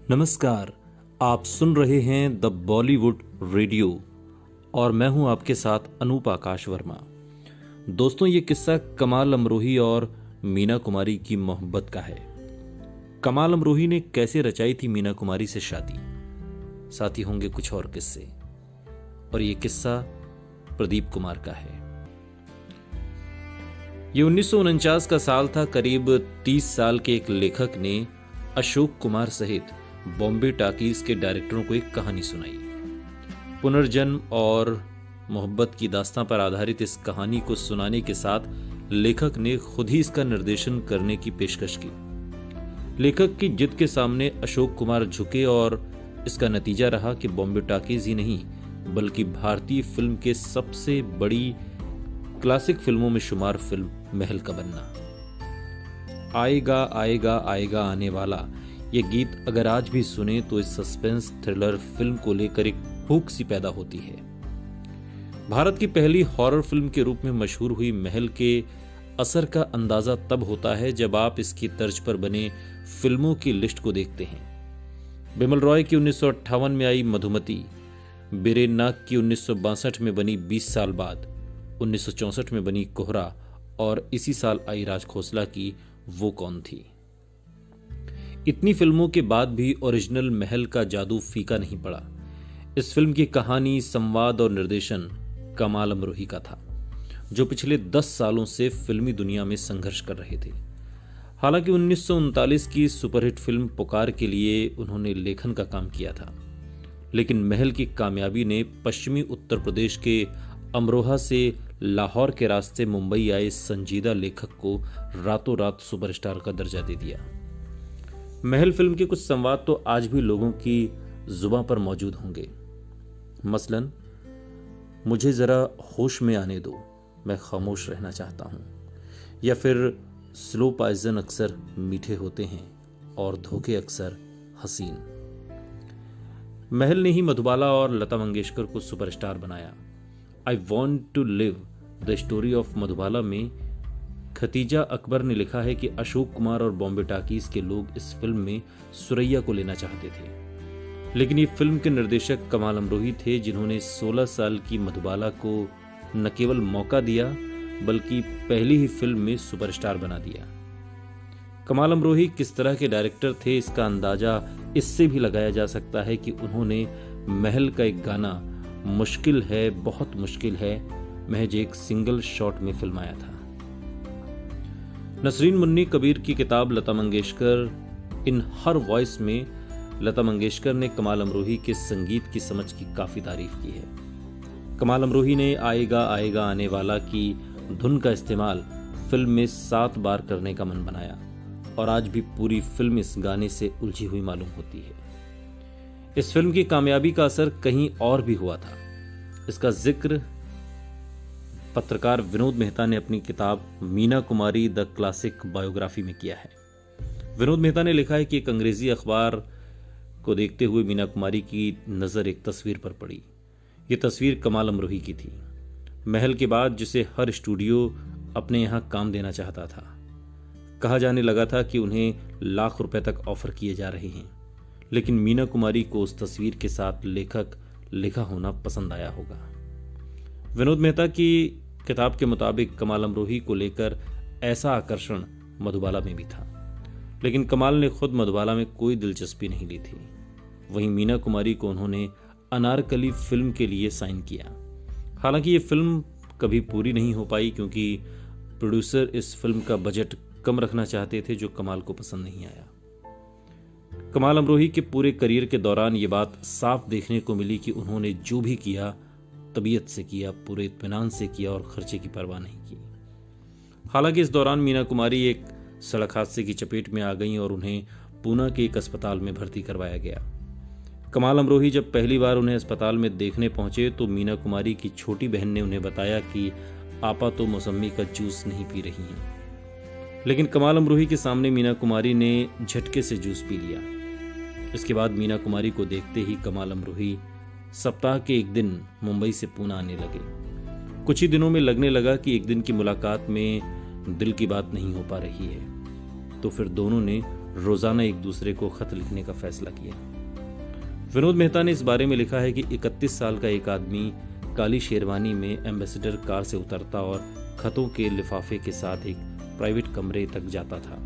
नमस्कार। आप सुन रहे हैं द बॉलीवुड रेडियो और मैं हूं आपके साथ अनूप आकाश वर्मा। दोस्तों, ये किस्सा कमाल अमरोही और मीना कुमारी की मोहब्बत का है। कमाल अमरोही ने कैसे रचाई थी मीना कुमारी से शादी, साथ ही होंगे कुछ और किस्से, और ये किस्सा प्रदीप कुमार का है। ये 1949 का साल था। करीब 30 साल के एक लेखक ने अशोक कुमार सहित बॉम्बे टाकीज के डायरेक्टरों को एक कहानी सुनाई। पुनर्जन्म और मोहब्बत की दास्तां पर आधारित इस कहानी को सुनाने के साथ लेखक ने खुद ही इसका निर्देशन करने की पेशकश की। लेखक की जिद के सामने अशोक कुमार झुके और इसका नतीजा रहा कि बॉम्बे टाकीज ही नहीं बल्कि भारतीय फिल्म के सबसे बड़ी क्लासिक फिल्मों में शुमार फिल्म महल का बनना। आएगा आएगा आएगा आने वाला ये गीत अगर आज भी सुने तो इस सस्पेंस थ्रिलर फिल्म को लेकर एक भूख सी पैदा होती है। भारत की पहली हॉरर फिल्म के रूप में मशहूर हुई महल के असर का अंदाजा तब होता है जब आप इसकी तर्ज पर बने फिल्मों की लिस्ट को देखते हैं। बिमल रॉय की 1958 में आई मधुमती, बीरेन नाग की 1962 में बनी 20 साल बाद, 1964 में बनी कोहरा और इसी साल आई राज खोसला की वो कौन थी। इतनी फिल्मों के बाद भी ओरिजिनल महल का जादू फीका नहीं पड़ा। इस फिल्म की कहानी, संवाद और निर्देशन कमाल अमरोही का था, जो पिछले 10 सालों से फिल्मी दुनिया में संघर्ष कर रहे थे। हालांकि 1939 की सुपरहिट फिल्म पुकार के लिए उन्होंने लेखन का काम किया था, लेकिन महल की कामयाबी ने पश्चिमी उत्तर प्रदेश के अमरोहा से लाहौर के रास्ते मुंबई आए संजीदा लेखक को रातों रात सुपरस्टार का दर्जा दे दिया। महल फिल्म के कुछ संवाद तो आज भी लोगों की जुबां पर मौजूद होंगे। मसलन, मुझे जरा होश में आने दो, मैं खामोश रहना चाहता हूं, या फिर स्लो पॉइजन अक्सर मीठे होते हैं और धोखे अक्सर हसीन। महल ने ही मधुबाला और लता मंगेशकर को सुपरस्टार बनाया। I want to live the story of Madhubala में खतीजा अकबर ने लिखा है कि अशोक कुमार और बॉम्बे टाकीज के लोग इस फिल्म में सुरैया को लेना चाहते थे, लेकिन ये फिल्म के निर्देशक कमाल अमरोही थे, जिन्होंने 16 साल की मधुबाला को न केवल मौका दिया बल्कि पहली ही फिल्म में सुपरस्टार बना दिया। कमाल अमरोही किस तरह के डायरेक्टर थे, इसका अंदाजा इससे भी लगाया जा सकता है कि उन्होंने महल का एक गाना मुश्किल है, बहुत मुश्किल है, महज एक सिंगल शॉट में फिल्माया था। नसरीन मुन्नी कबीर की किताब लता मंगेशकर इन हर वॉइस में लता मंगेशकर ने कमाल अमरोही के संगीत की समझ की काफी तारीफ की है। कमाल अमरोही ने आएगा आएगा आने वाला की धुन का इस्तेमाल फिल्म में 7 बार करने का मन बनाया और आज भी पूरी फिल्म इस गाने से उलझी हुई मालूम होती है। इस फिल्म की कामयाबी का असर कहीं और भी हुआ था। इसका जिक्र पत्रकार विनोद मेहता ने अपनी किताब Meena Kumari the classic biography में किया है। विनोद मेहता ने लिखा है कि एक अंग्रेजी अखबार को देखते हुए मीना कुमारी की नज़र एक तस्वीर पर पड़ी। ये तस्वीर कमाल अमरोही की थी, महल के बाद जिसे हर स्टूडियो अपने यहाँ काम देना चाहता था। कहा जाने लगा था कि उन्हें लाख रुपए तक ऑफर किए जा रहे हैं, लेकिन मीना कुमारी को उस तस्वीर के साथ लेखक लिखा होना पसंद आया होगा। विनोद मेहता की किताब के मुताबिक कमाल अमरोही को लेकर ऐसा आकर्षण मधुबाला में भी था, लेकिन कमाल ने खुद मधुबाला में कोई दिलचस्पी नहीं ली थी। वहीं मीना कुमारी को उन्होंने अनारकली फिल्म के लिए साइन किया। हालांकि ये फिल्म कभी पूरी नहीं हो पाई क्योंकि प्रोड्यूसर इस फिल्म का बजट कम रखना चाहते थे, जो कमाल को पसंद नहीं आया। कमाल अमरोही के पूरे करियर के दौरान ये बात साफ देखने को मिली कि उन्होंने जो भी किया तबीयत से किया, पूरे इत्मीनान से किया और खर्चे की परवाह नहीं की। हालांकि इस दौरान मीना कुमारी एक सड़क हादसे की चपेट में आ गईं और उन्हें पूना के एक अस्पताल में भर्ती करवाया गया। कमाल अमरोही जब पहली बार उन्हें अस्पताल में देखने पहुंचे तो मीना कुमारी की छोटी बहन ने उन्हें बताया कि आपा तो मौसम्मी का जूस नहीं पी रही हैं। लेकिन कमाल अमरोही के सामने मीना कुमारी ने झटके से जूस पी लिया। इसके बाद मीना कुमारी को देखते ही कमाल अमरोही सप्ताह के एक दिन मुंबई से पूना आने लगे। कुछ ही दिनों में लगने लगा कि एक दिन की मुलाकात में दिल की बात नहीं हो पा रही है, तो फिर दोनों ने रोजाना एक दूसरे को खत लिखने का फैसला किया। विनोद मेहता ने इस बारे में लिखा है कि 31 साल का एक आदमी काली शेरवानी में एम्बेसडर कार से उतरता और खतों के लिफाफे के साथ एक प्राइवेट कमरे तक जाता था,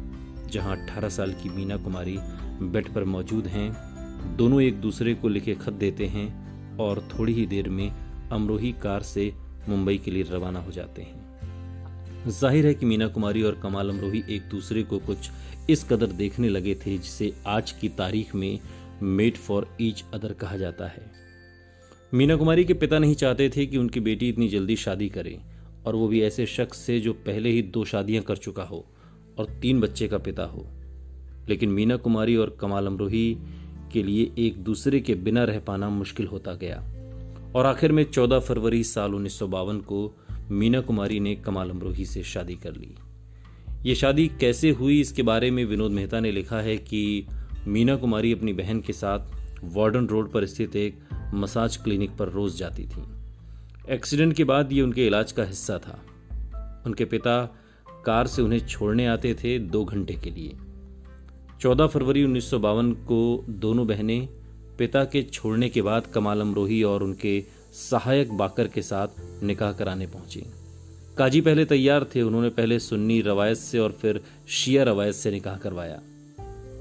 जहां 18 साल की मीना कुमारी बेड पर मौजूद हैं। दोनों एक दूसरे को लिखे खत देते हैं और थोड़ी ही देर में अमरोही कार से मुंबई के लिए रवाना हो जाते हैं। जाहिर है कि मीना कुमारी और कमाल अमरोही एक दूसरे को कुछ इस कदर देखने लगे थे जिसे आज की तारीख में मेड फॉर ईच अदर कहा जाता है। मीना कुमारी के पिता नहीं चाहते थे कि उनकी बेटी इतनी जल्दी शादी करे, और वो भी ऐसे शख्स से जो पहले ही 2 शादियां कर चुका हो और 3 बच्चे का पिता हो। लेकिन मीना कुमारी और कमाल अमरोही के लिए एक दूसरे के बिना रह पाना मुश्किल होता गया, और आखिर में 14 फरवरी साल 1952 को मीना कुमारी ने कमाल अमरोही से शादी कर ली। ये शादी कैसे हुई, इसके बारे में विनोद मेहता ने लिखा है कि मीना कुमारी अपनी बहन के साथ वार्डन रोड पर स्थित एक मसाज क्लिनिक पर रोज जाती थी। एक्सीडेंट के बाद ये उनके इलाज का हिस्सा था। उनके पिता कार से उन्हें छोड़ने आते थे 2 घंटे के लिए। 14 फरवरी 1952 को दोनों बहनें पिता के छोड़ने के बाद कमाल अमरोही और उनके सहायक बाकर के साथ निकाह कराने पहुंची। काजी पहले तैयार थे। उन्होंने पहले सुन्नी रवायत से और फिर शिया रवायत से निकाह करवाया।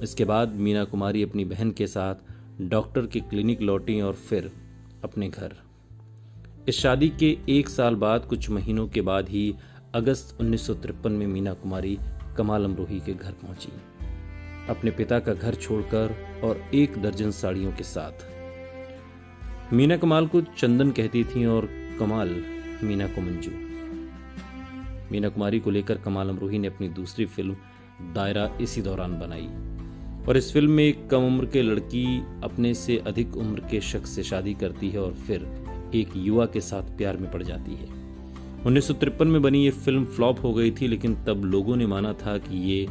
इसके बाद मीना कुमारी अपनी बहन के साथ डॉक्टर के क्लिनिक लौटी और फिर अपने घर। इस शादी के 1 साल बाद कुछ महीनों के बाद ही अगस्त 1953 में मीना कुमारी कमाल अमरोही के घर पहुंची, अपने पिता का घर छोड़कर और 1 दर्जन साड़ियों के साथ। मीना कमाल को चंदन कहती थी और कमाल मीना को मंजू। मीना कुमारी को लेकर कमाल अमरोही ने अपनी दूसरी फिल्म दायरा इसी दौरान बनाई, और इस फिल्म में एक कम उम्र के लड़की अपने से अधिक उम्र के शख्स से शादी करती है और फिर एक युवा के साथ प्यार में पड़ जाती है। 1953 में बनी ये फिल्म फ्लॉप हो गई थी, लेकिन तब लोगों ने माना था कि ये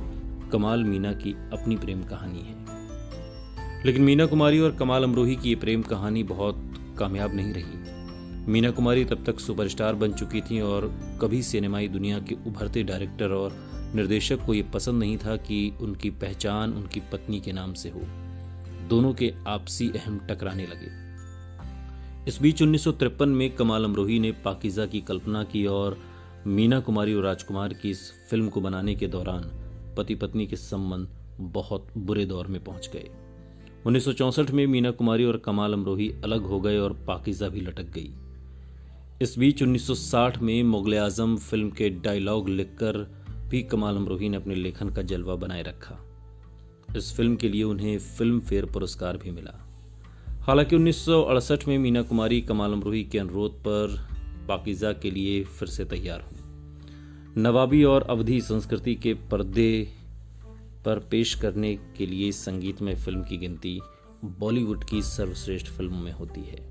कमाल मीना की अपनी प्रेम कहानी है। लेकिन मीना कुमारी और कमाल अमरोही की ये प्रेम कहानी बहुत कामयाब नहीं रही। मीना कुमारी तब तक सुपरस्टार बन चुकी थी और कभी सिनेमाई दुनिया के उभरते डायरेक्टर और निर्देशक को ये पसंद नहीं था कि उनकी पहचान उनकी पत्नी के नाम से हो। दोनों के आपसी अहम टकराने लगे। इस बीच 1953 में कमाल अमरोही ने पाकीज़ा की कल्पना की और मीना कुमारी और राजकुमार की इस फिल्म को बनाने के दौरान पति पत्नी के संबंध बहुत बुरे दौर में पहुंच गए। 1964 में मीना कुमारी और कमाल अमरोही अलग हो गए और पाकीज़ा भी लटक गई। इस बीच 1960 में मुगल आजम फिल्म के डायलॉग लिखकर भी कमाल अमरोही ने अपने लेखन का जलवा बनाए रखा। इस फिल्म के लिए उन्हें फिल्म फेयर पुरस्कार भी मिला। हालांकि 1968 में मीना कुमारी कमाल अमरोही के अनुरोध पर पाकीज़ा के लिए फिर से तैयार हुई। नवाबी और अवधी संस्कृति के पर्दे पर पेश करने के लिए संगीतमय फिल्म की गिनती बॉलीवुड की सर्वश्रेष्ठ फिल्मों में होती है।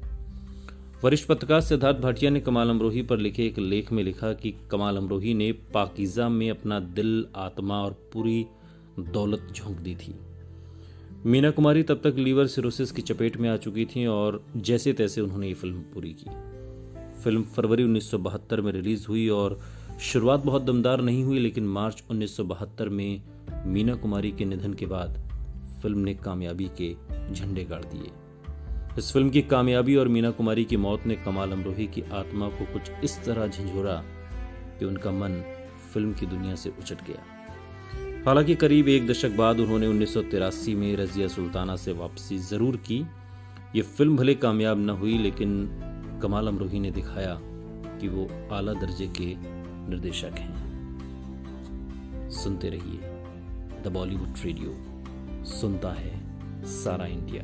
वरिष्ठ पत्रकार सिद्धार्थ भाटिया ने कमाल अमरोही पर लिखे एक लेख में लिखा कि कमाल अमरोही ने पाकीज़ा में अपना दिल, आत्मा और पूरी दौलत झोंक दी थी। मीना कुमारी तब तक लीवर सिरोसिस की चपेट में आ चुकी थीं और जैसे तैसे उन्होंने ये फिल्म पूरी की। फिल्म फरवरी 1972 में रिलीज हुई और शुरुआत बहुत दमदार नहीं हुई, लेकिन मार्च 1972 में मीना कुमारी के निधन के बाद फिल्म ने कामयाबी के झंडे गाड़ दिए। इस फिल्म की कामयाबी और मीना कुमारी की मौत ने कमाल अमरोही की आत्मा को कुछ इस तरह झंझोरा कि उनका मन फिल्म की दुनिया से उचट गया। हालांकि करीब 1 दशक बाद उन्होंने 1983 में रजिया सुल्ताना से वापसी जरूर की। ये फिल्म भले कामयाब न हुई, लेकिन कमाल अमरोही ने दिखाया कि वो आला दर्जे के निर्देशक हैं। सुनते रहिए द बॉलीवुड रेडियो, सुनता है सारा इंडिया।